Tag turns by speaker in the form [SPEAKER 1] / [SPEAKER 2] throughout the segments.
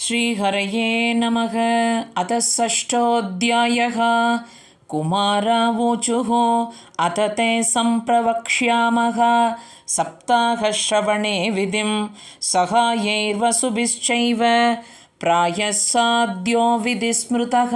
[SPEAKER 1] श्रीहरये नमः। अथ षष्ठोऽध्यायः। कुमारावोचुः अथ ते सम्प्रवक्ष्यामः सप्ताहश्रवणे विधिं सहायैर्वसुभिश्चैव प्रायः साद्यो विधिस्मृतः।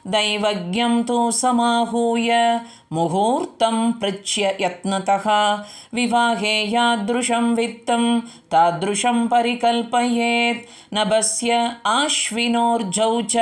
[SPEAKER 1] दैवज्ञं तु समाहूय मुहूर्तं पृच्छ्य यत्नतः विवाहे यादृशं वित्तं तादृशं परिकल्पयेत्। नभस्य आश्विनोर्जौ च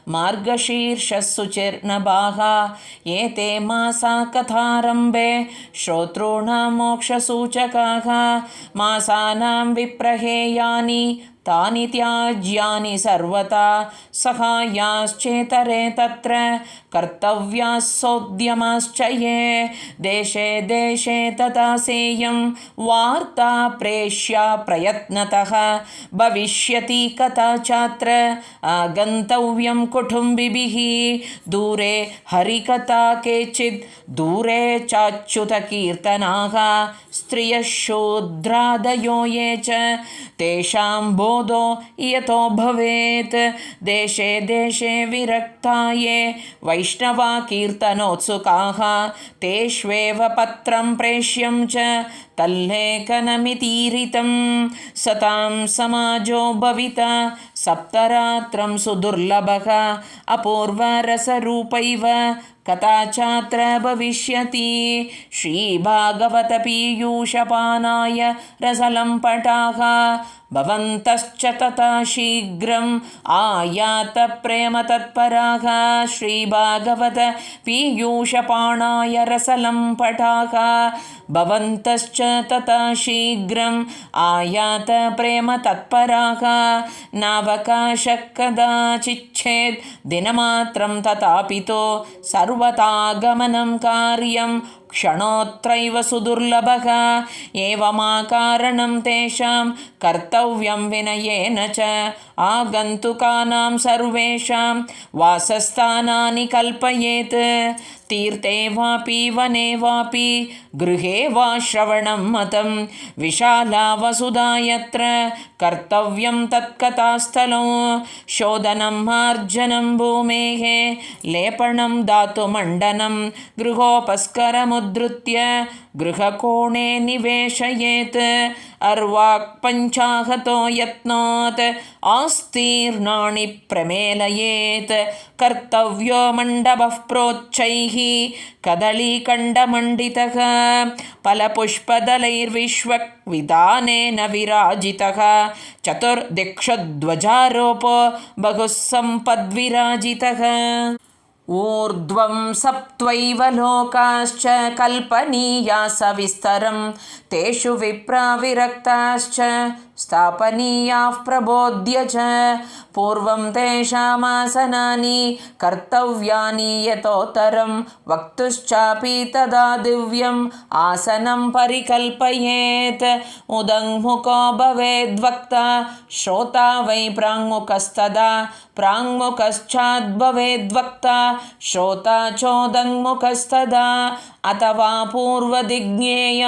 [SPEAKER 1] मार्गशीर्षशुचिर्नभाः एते मासा कथारम्भे श्रोतॄणां मोक्षसूचकाः। मासानां विप्रहेयानि तानि त्याज्यानि सर्वथा सहायाश्चेतरे तत्र कर्तव्यास्सोद्यमाश्च ये। देशे देशे तथा सेयं वार्ता प्रेष्या प्रयत्नतः भविष्यति कथा चात्र आगन्तव्यं कुटुम्बिभिः। दूरे हरिकथा केचित् दूरे चाच्युतकीर्तनाः स्त्रियः शूद्रादयो ये च तेषां बोधो यतो भवेत्। देशे देशे विरक्ता ये वैष्णवा कीर्तनोत्सुकाः तेष्वेव पत्रं प्रेष्यं च तल्लेखनमितीरितं। सतां समाजो भविता सप्तरात्रं सुदुर्लभः अपूर्वरसरूपैव कथा चात्र भविष्यति। श्रीभागवतपीयूषपानाय रसलम्पटाः भवन्तश्च तथा शीघ्रम् आयात प्रेमतत्पराः। श्रीभागवत पीयूषपाणाय रसलम्पटाः भवन्तश्च तथा शीघ्रम् आयात प्रेमतत्पराः। नावकाशः कदाचिच्छेत् दिनमात्रं तथापितो सर्वतागमनं कार्यं क्षणोत्रैव सुदुर्लभः। एवमाकारणं तेषां कर्तव्यं विनयेन च आगन्तुकानां सर्वेषां वासस्थानानि कल्पयेत्। तीर्थे वापि वने वापि गृहे वा श्रवणं मतं विशाला वसुधा यत्र कर्तव्यं तत्कथास्थलं। शोधनं मार्जनं भूमेः लेपनं धातुमण्डनं गृहोपस्करमुद्धृत्य गृहकोणे निवेशयेत्। अर्वाक् पञ्चाहतो यत्नात् आस्तीर्णानि प्रमेलयेत्। कर्तव्यो मण्डपः प्रोच्चैः कदलीकण्डमण्डितः फलपुष्पदलैर्विश्वविधानेन विराजितः। चतुर्दिक्षध्वजारोपो बहुः सम्पद्विराजितः। ऊर्ध्वं सप्त्वैव लोकाश्च कल्पनीया सविस्तरं तेषु विप्रा विरक्ताश्च स्थापनीयाः प्रबोध्य च। पूर्वं तेषामासनानि कर्तव्यानि यतोत्तरं वक्तुश्चापि तदा दिव्यम् आसनं परिकल्पयेत्। उदङ्मुखो भवेद्वक्ता श्रोता वै प्राङ्मुखस्तदा प्राङ्मुखश्चाद्भवेद्वक्ता श्रोता चोदङ्मुखस्तदा। अथवा पूर्वदिज्ञेय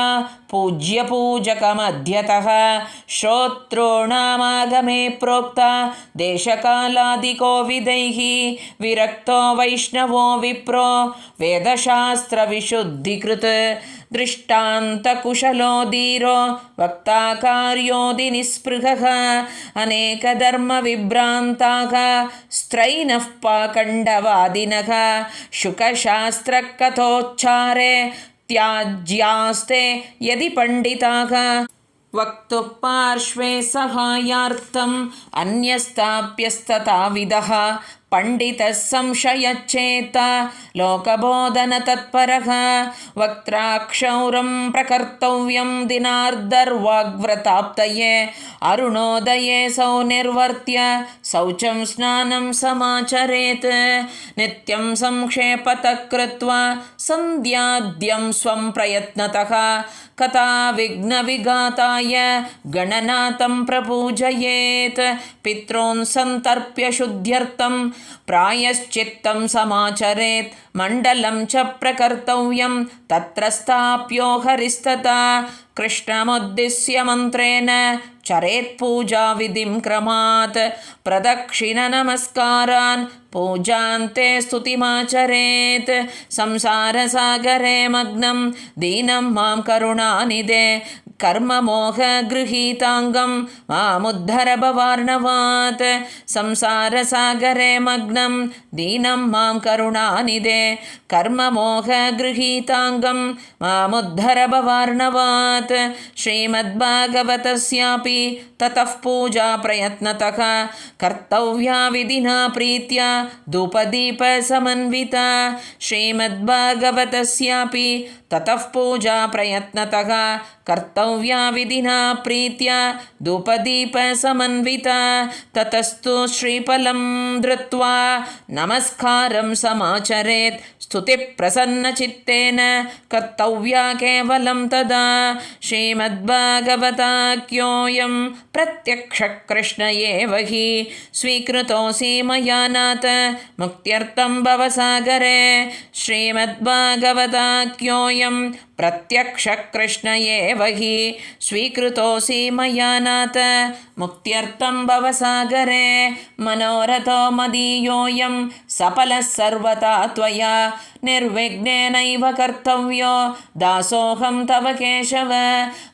[SPEAKER 1] पूज्यपूजकमध्यतः श्रोतॄणामागमे प्रोक्ता देशकालादिकोविदैः। विरक्तो वैष्णवो विप्रो वेदशास्त्रविशुद्धिकृत् दृष्टान्तकुशलो धीरो वक्ता कार्योऽधिनिःस्पृहः। अनेकधर्मविभ्रान्ताः स्त्रैणः पाखण्डवादिनः शुकशास्त्रकथोच्चारे त्याज्यास्ते यदि पंडिताः। वक्तुः पार्श्वे सहायार्थम् अन्यस्ताप्यस्तथाविधः। पंडितः संशयच्चेता लोकबोधनतत्परः। वक्त्राक्षौरं प्रकर्तव्यं दिनार्धर्वाग्व्रताप्तये। अरुणोदये सौनिर्वर्त्य शौचं स्नानं समाचरेत्। नित्यं संक्षेपतः कृत्वा सन्ध्याद्यं स्वं प्रयत्नतः कथा विघ्नविघाताय गणनाथं प्रपूजयेत्। पितॄन् सन्तर्प्य शुद्ध्यर्थं प्रायश्चित्तं समाचरेत् मण्डलं च प्रकर्तव्यं तत्र स्थाप्यो हरिस्तथा कृष्णमुद्दिश्य मन्त्रेण चरेत् पूजाविधिं क्रमात् प्रदक्षिणनमस्कारान् पूजान्ते स्तुतिमाचरेत् संसारसागरे मग्नं दीनं मां करुणानिधे कर्ममोहगृहीताङ्गं मामुद्धर भवार्णवात् संसारसागरे मग्नं दीनं मां करुणानिधे कर्ममोहगृहीताङ्गं मामुद्धर भवार्णवात् श्रीमद्भागवतस्यापि ततः पूजा प्रयत्नतः कर्तव्या विधिना प्रीत्या धूपदीपसमन्विता श्रीमद्भागवतस्यापि ततः पूजा प्रयत्नतः कर्तव्या विधिना प्रीत्या धूपदीपसमन्विता ततस्तु श्रीफलं धृत्वा नमस्कारं समाचरेत् स्तुतिप्रसन्नचित्तेन कर्तव्या केवलं तदा श्रीमद्भागवताख्योऽयं प्रत्यक्षकृष्ण एव हि स्वीकृतोऽसि मया नाथ मुक्त्यर्थं भवसागरे श्रीमद्भागवताख्योऽयं प्रत्यक्षकृष्ण एव हि स्वीकृतोऽसि मया नाथ मुक्त्यर्थं भवसागरे मनोरथो मदीयोऽयं सफलः सर्वथा त्वया निर्विघ्नेनैव कर्तव्यो दासोऽहं तव केशव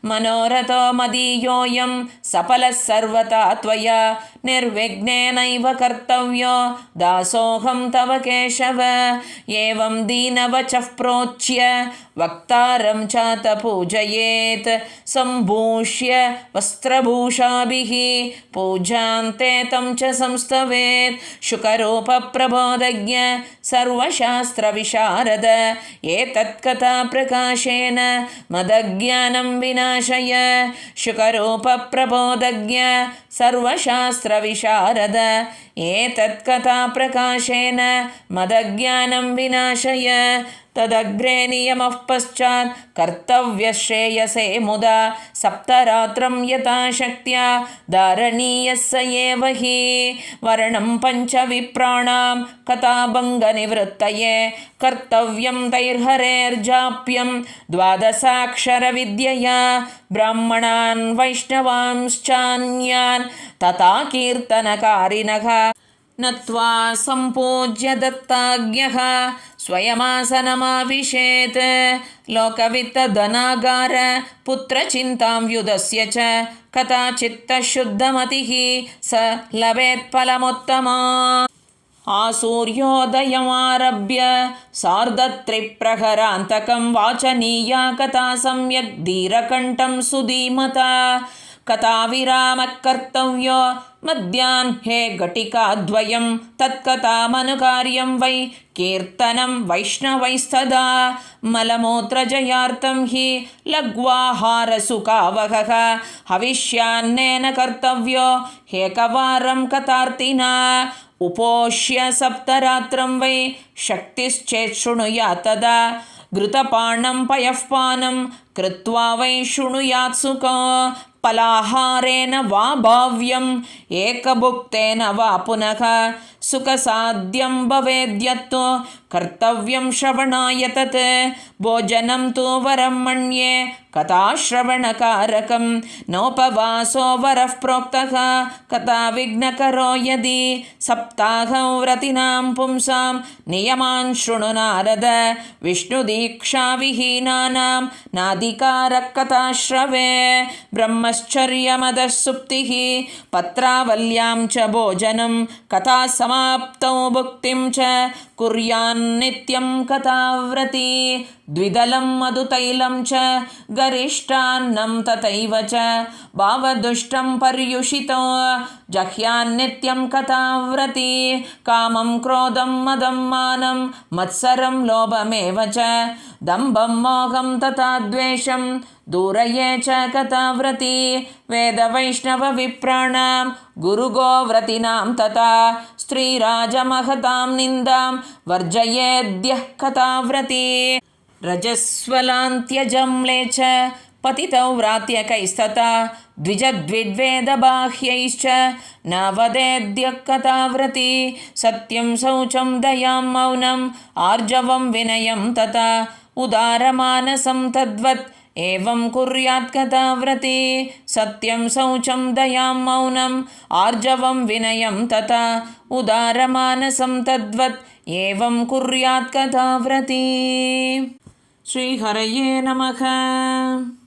[SPEAKER 1] मनोरथो मदीयोऽयं सफलः सर्वथा त्वया निर्विघ्नेनैव कर्तव्यो दासोऽहं तव केशव एवं दीनवचः प्रोच्य वक्तारं चात पूजयेत् सम्भूष्य वस्त्रभूषाभिः पूजान्ते तं च संस्तवेत् शुकरूपप्रबोधज्ञ सर्वशास्त्रविशारद एतत्कथाप्रकाशेन मदज्ञानं विनाशय शुकरूपप्रबोधज्ञ सर्वशास्त्रविशारद एतत्कथाप्रकाशेन मदज्ञानं विनाशय तदग्रे नियमः पश्चात् कर्तव्यश्रेयसे मुदा सप्तरात्रं यथाशक्त्या धारणीयः स एव हि वर्णं पञ्चविप्राणां कथाभङ्गनिवृत्तये कर्तव्यं तैर्हरेर्जाप्यं द्वादशाक्षरविद्यया ब्राह्मणान् वैष्णवांश्चान्यान् तथा कीर्तनकारिणः नत्वा सम्पूज्य दत्ताज्ञः स्वयमासनमाविशेत् लोकवित्तधनागार पुत्रचिन्तां व्युदस्य च कथाचित्तशुद्धमतिः स लभेत् फलमुत्तमा आसूर्योदयमारभ्य सार्धत्रिप्रहरान्तकं वाचनीया कथा सम्यक् धीरकण्ठं सुधीमता कथाविरामः कर्तव्यो मध्याह्ने घटिकाद्वयं तत्कथामनुकार्यं वै कीर्तनं वैष्णवैस्तदा मलमूत्रजयार्थं हि लघ्वाहारसुखावहः हविष्यान्नेन कर्तव्यो एकवारं कथार्थिना उपोष्य सप्तरात्रं वै शक्तिश्चेत् शृणुयात् तदा घृतपानं पयःपानं कृत्वा वै शृणुयात् सुखो फलाहारेण वा भाव्यम् एकभुक्तेन वा पुनः सुखसाध्यं भवेद्यत्तु कर्तव्यं श्रवणाय तत् भोजनं तु वरं मन्ये कथाश्रवणकारकं नोपवासो वरः प्रोक्तः कथाविघ्नकरो यदि सप्ताहव्रतिनां पुंसां नियमान् शृणु नारद विष्णुदीक्षाविहीनानां नाधिकारः कथाश्रवे ब्रह्मश्चर्यमदः सुप्तिः पत्रावल्यां च भोजनं कथासमाप्तौ भुक्तिं च कुर्यान्नित्यं कथाव्रती द्विदलं मधुतैलं च गरिष्ठान्नं तथैव च भावदुष्टं पर्युषितो जह्यान्नित्यं कथाव्रती कामं क्रोधं मदं मानं मत्सरं लोभमेव च दम्भं मोहं तथा द्वेषं दूरये च कथाव्रती वेदवैष्णवविप्राणां गुरुगोव्रतीनां तथा स्त्रीराजमहतां निन्दां वर्जयेद्यः कथाव्रती रजस्वलान्त्यजम्ले च पतितौ व्रात्यकैस्तथा द्विजद्विड्वेदबाह्यैश्च न वदेद्यः कथाव्रती सत्यं शौचं दयां मौनम् आर्जवं विनयं तथा उदारमानसं तद्वत् एवं कुर्यात् कथाव्रती सत्यं शौचं दयां मौनम् आर्जवं विनयं तथा उदारमानसं तद्वत् एवं कुर्यात् कथाव्रती। श्रीहरये नमः।